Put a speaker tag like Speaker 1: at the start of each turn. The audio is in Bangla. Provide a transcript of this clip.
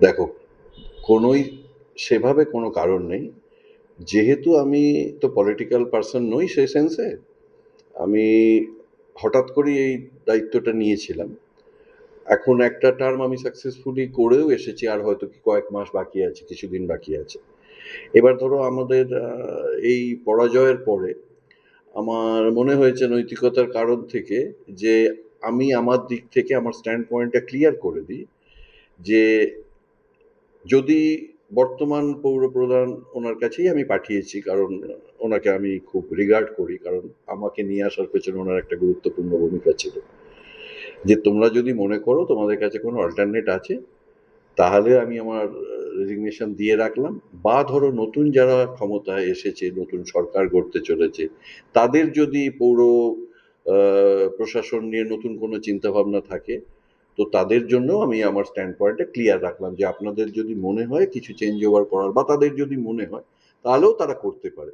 Speaker 1: দেখো, কোনোই সেভাবে কোনো কারণ নেই। যেহেতু আমি তো পলিটিক্যাল পার্সন নই সেই সেন্সে, আমি হঠাৎ করেই এই দায়িত্বটা নিয়েছিলাম। এখন একটা টার্ম আমি সাকসেসফুলি করেও এসেছি, আর হয়তো কি কয়েক মাস বাকি আছে, কিছুদিন বাকি আছে। এবার ধরো আমাদের এই পরাজয়ের পরে আমার মনে হয়েছে নৈতিকতার কারণ থেকে যে আমি আমার দিক থেকে আমার স্ট্যান্ড পয়েন্টটা ক্লিয়ার করে দিই যে যদি বর্তমান পৌরপ্রধান, ওনার কাছেই আমি পাঠিয়েছি, কারণ ওনাকে আমি খুব রিগার্ড করি, কারণ আমাকে নিয়ে আসার পেছনে ওনার একটা গুরুত্বপূর্ণ ভূমিকা ছিল, যে তোমরা যদি মনে করো তোমাদের কাছে কোনো অল্টারনেট আছে তাহলে আমি আমার রেজিগনেশন দিয়ে রাখলাম, বা ধরো নতুন যারা ক্ষমতায় এসেছে, নতুন সরকার গড়তে চলেছে, তাদের যদি পৌর প্রশাসন নিয়ে নতুন কোনো চিন্তা ভাবনা থাকে, তো তাদের জন্য আমি আমার স্ট্যান্ড পয়েন্টটা ক্লিয়ার রাখলাম যে আপনাদের যদি মনে হয় কিছু চেঞ্জ ওভার করার, বা তাদের যদি মনে হয় তাহলেও তারা করতে পারে।